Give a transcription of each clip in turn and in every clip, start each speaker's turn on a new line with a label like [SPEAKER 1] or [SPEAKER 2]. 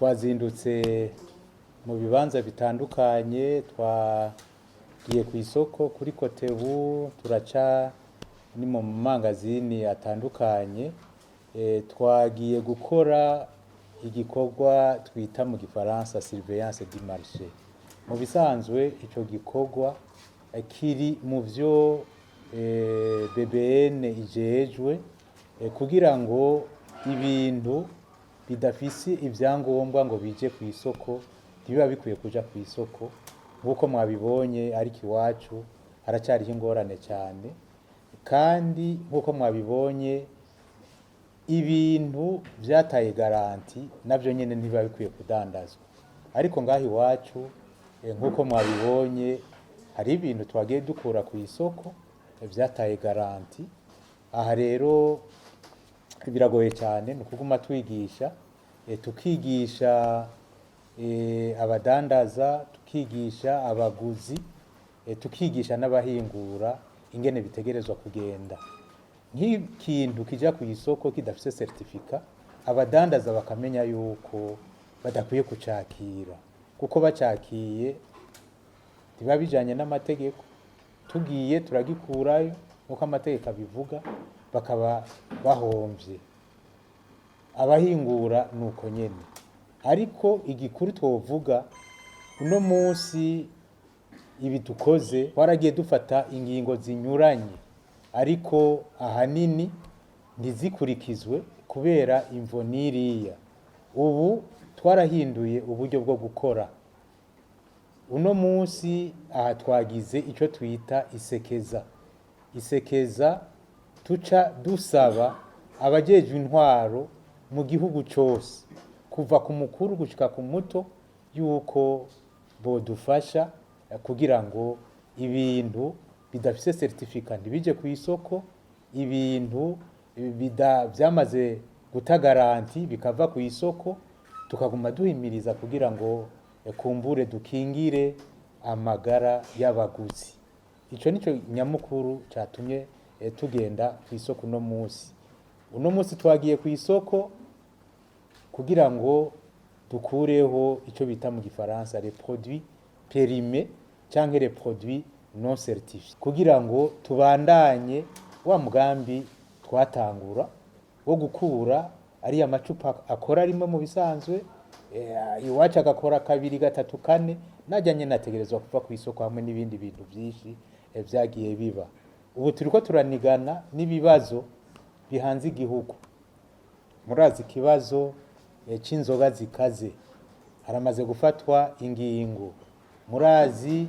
[SPEAKER 1] twazindutse mu bibanza bitandukanye, twagiye ku isoko kuri Kotebu, turaca ni mu mangazini atandukanye, twagiye gukora igikorwa twita mu gifaransa surveillance du marché. Mu bisanzwe ico gikorwa kiri mu vyo BBN ijejwe kugira ngo ibintu bidafise ivyangombwa ngo bije ku isoko ntibiba bikwiye kuja ku isoko. Nkuko mwabibonye ariko iwacu haracyariho ingorane cyane, kandi nkuko mwabibonye ibintu vyataye garanti navyo nyene ntibiba bikwiye kudandazwa. Ariko ngaho iwacu nkuko mwabibonye hari ibintu twagiye dukura ku isoko vyataye garanti. Aha rero biragoye cyane, ni ukuguma twigisha, tukigisha abadandaza, tukigisha abaguzi, tukigisha n'abahingura ingene bitegerezwa kugenda. Nk'ikintu kija ku isoko kidafise certificat, abadandaza bakamenya yuko badakwiye kucakira, kuko bacakiye biba bijanye n'amategeko. Tugiye turagikurayo nkuko amategeko abivuga, bakaba bahomvye. Abahingura nuko nyene. Ariko igikuru twovuga uno munsi ibi dukoze, twaragiye dufata ingingo zinyuranye, ariko ahanini ntizikurikizwe kubera imvo niriya. Ubu twarahinduye uburyo bwo gukora. Uno munsi aha twagize ico twita isekeza. Isekeza tuca dusaba abajejwe intwaro mu gihugu cose, kuva ku mukuru gushika ku muto, yuko bodufasha kugira ngo ibintu bidafise certificat ntibije ku isoko, ibintu vyamaze guta garanti bikava ku isoko, tukaguma duhimiriza kugira ngo kumbure dukingire amagara y'abaguzi. Ico nico nyamukuru catumye tugenda ku isoko uno munsi. Uno munsi twagiye ku isoko kugira ngo dukureho ico bita mu gifaransa les produits périmés canke les produits non certifiés, kugira ngo tubandanye wa mugambi twatangura wo gukura ari amacupa akora rimwe mu bisanzwe, iwacu agakora kabiri gatatu kane, najanye nategerezwa kuva ku isoko hamwe n'ibindi bintu vyinshi vyagiye biba. Ubu turiko turanigana n'ibibazo bihanze igihugu. Murazi ikibazo c'inzoga zikaze, haramaze gufatwa ingingo. Murazi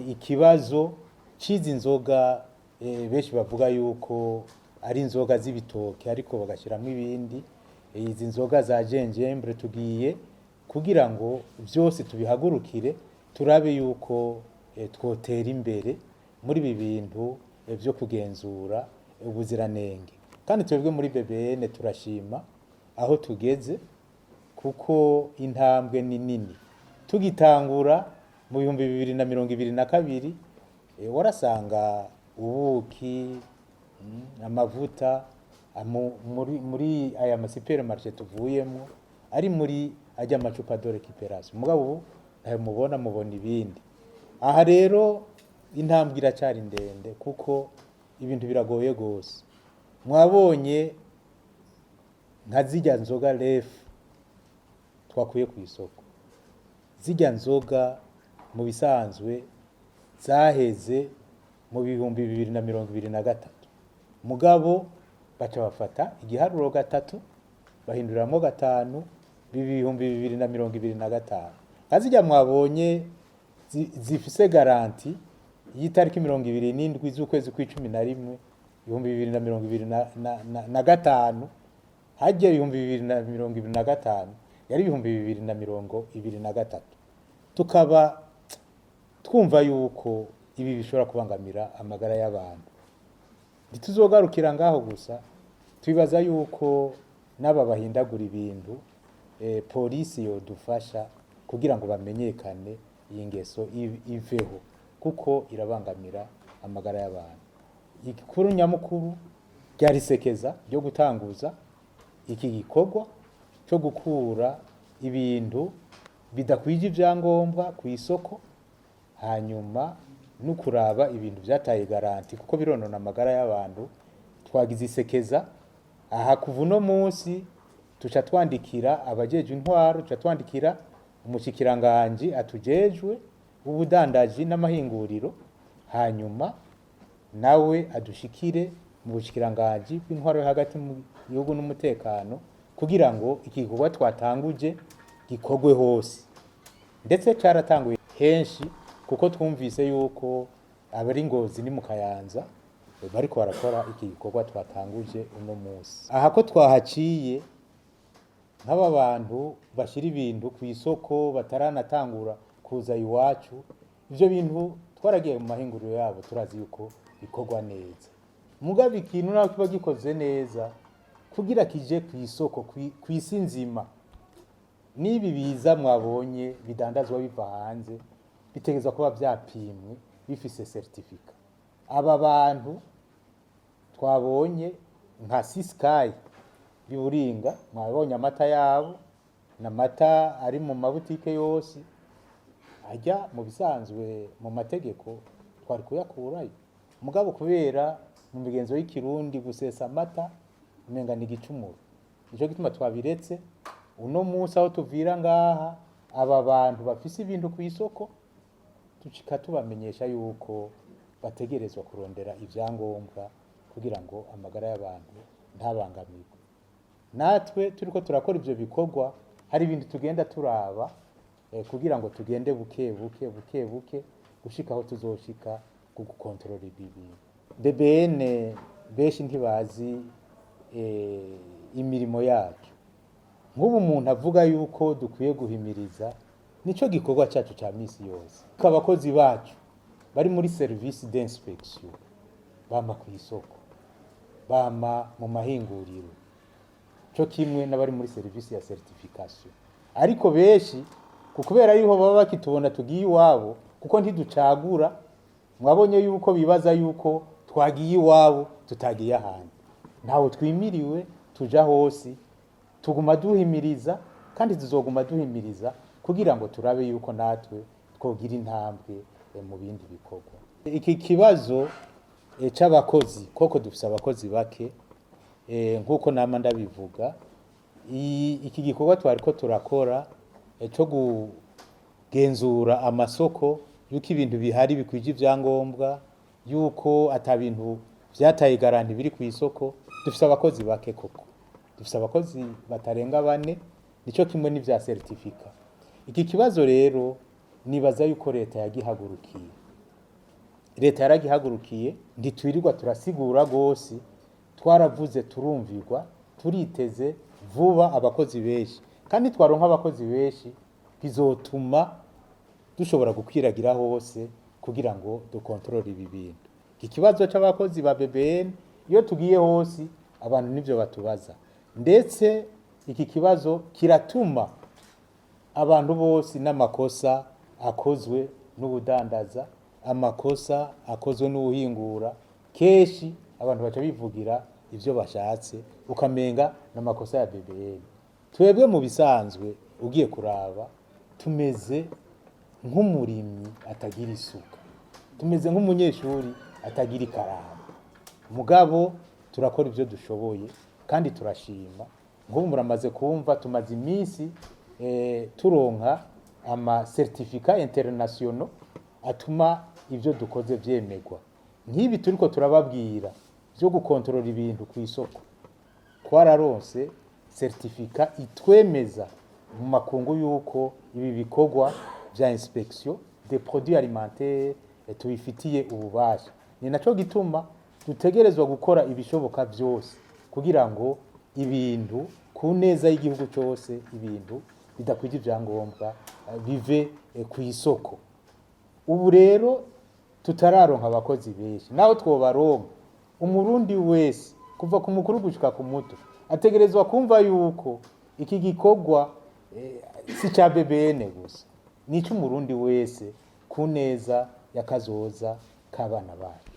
[SPEAKER 1] ikibazo c'izi nzoga benshi bavuga yuko ari inzoga z'ibitoke ariko bagashiramwo ibindi, izi nzoga za gingembre. Tugiye kugira ngo vyose tubihagurukire, turabe yuko twotera imbere muri ibi bintu vyo kugenzura ubuziranenge. Kandi twebwe muri BBN turashima aho tugeze, kuko intambwe ni nini. Tugitangura mu 2022 warasanga ubuki, amavuta muri aya masupermarché tuvuyemo ari muri ajya amacupa de récupération. Mugabo ubu ntayo mubona ibindi. Aha rero intambwe iracari ndende, kuko ibintu biragoye gose. Mwabonye nka zirya nzoga refu twakuye ku isoko, zirya nzoga mu bisanzwe zaheze mu 2023. Mugabo baca bafata igiharuro gatatu bahinduramo gatanu, 2025. Azirya mwabonye zifise garanti y'itariki 27 z'ukwezi kwa11 2025, hajya 2025 yari 2023. Tukaba twumva yuko ibi bishobora kubangamira amagara y'abantu. Ntituzogarukira ngaho gusa, twibaza yuko n'aba bahindagura ibintu polisi yodufasha kugira ngo bamenyekane iyi ngeso iveho, kuko irabangamira amagara y'abantu. Igikuru nyamukuru ryari isekeza ryo gutanguza iki gikorwa cyo gukura ibintu bidakwije ivyangombwa ku isoko, hanyuma no kuraba ibintu vyataye garanti kuko bironona amagara y'abantu. Twagize isekeza aha kuva uno munsi tuca twandikira abajeje intwaro, tuca twandikira umushikiranganji atujejwe ubudandaji n'amahinguriro, hanyuma nawe adushikire mu bushikiranganji bw'intwaro yo hagati mu gihugu n'umutekano kugira ngo iki gikorwa twatanguje gikorwe hose. Ndetse caratanguye henshi kuko twumvise yuko abari Ngozi ni mu Kayanza bariko barakora iki gikorwa twatanguje uno munsi. Aha ko twahaciye nk'aba bantu bashira ibintu ku isoko bataranatangura kuza iwacu, ivyo bintu twaragiye mu mahinguriro yabo turazi yuko bikorwa neza. Mugabe ikintu naho kiba gikoze neza kugira kije ku isoko kw'isi nzima, nibi biza mwabonye bidandazwa biva hanze bitegezwa kuba vyapimwe bifise certificat. Aba bantu twabonye nka Sky biburinga, mwabonye amata yabo n'amata ari mu mabutike yose ajya mu bisanzwe mu mategeko twari kuyakurayo, mugabo kubera mu migenzo y'ikirundi gusesa amata umenga ni igicumuro, nico gituma twabiretse. Uno munsi aho tuvira ngaha aba bantu bafise ibintu ku isoko tucika tubamenyesha yuko bategerezwa kurondera ivyangombwa kugira ngo amagara y'abantu ntabangamirwe. Natwe turiko turakora ivyo bikorwa hari ibintu tugenda turaba kugira ngo tugende buke buke gushika aho tuzoshika ku gukontrola ibintu. BBN benshi ntibazi imirimo yacu. Nk'ubu umuntu avuga yuko dukwiye guhimiriza, nico gikorwa cyacu ca misi yose. Abakozi bacu bari muri service d'inspection bama ku isoko, bama mu mahinguriro, cyo kimwe n'abari muri service ya certification. Ariko benshi kubera yuko baba bakitubona tugiye iwabo kuko ntiducagura, mwabonye yuko bibaza yuko twagiye iwabo tutagiye ahandi. Ntawe twimiriwe tuja hose, tuguma duhimiriza kandi tuzoguma duhimiriza kugira ngo turabe yuko natwe twogira intambwe mu bindi bikorwa. Iki kibazo c'abakozi koko dufise abakozi bake, nkuko nama ndabivuga, iki gikorwa twariko turakora cyo kugenzura amasoko yuko ibintu bihari bikwije ivyangombwa, yuko ata bintu vyataye garanti biri ku isoko. Dufise abakozi bake koko, dufise abakozi batarenga 4, nico kimwe n'ivya certificat. Iki kibazo rero nibaza yuko leta yagihagurukiye. Leta yaragihagurukiye, nditwirirwa turasigura gose, twaravuze turumvirwa, turiteze vuba abakozi benshi, kandi twaronka abakozi benshi bizotuma dushobora gukwiragira hose kugira ngo dukontrole ibi bintu. Ikibazo c'abakozi ba BBN iyo tugiye hose abantu nivyo batubaza, ndetse iki kibazo kiratuma abantu bose n'amakosa akozwe n'ubudandaza, amakosa akozwe n'ubuhingura, keshi abantu baca bivugira ivyo bashatse ukamenga n'amakosa ya BBN. Twebwe mu bisanzwe ugiye kuraba tumeze nk'umurimyi atagira isuka, tumeze nk'umunyeshuri atagira ikaramu, mugabo turakora ivyo dushoboye kandi turashima. Nk'ubu muramaze kumva tumaze iminsi turonka ama certificat international atuma ivyo dukoze vyemegwa. Nk'ibi turiko turababwira byo gukontrola ibintu ku isoko, twararonse certificat itwemeza mu makungu yuko ibi bikorwa vya inspection des produits alimentaires tubifitiye ububasha. Ni naco gituma dutegerezwa gukora ibishoboka vyose kugira ngo ibintu ku neza y'igihugu cyose, ibintu bidakwije ivyangombwa bive ku isoko. Ubu rero tutararonka abakozi benshi, naho twobaronka umurundi wese kuva ku mukuru gushika ku muto ategerezwa kumva yuko iki gikorwa si ca BBN gusa, nico umurundi wese ku neza yakazoza k'abana bacu.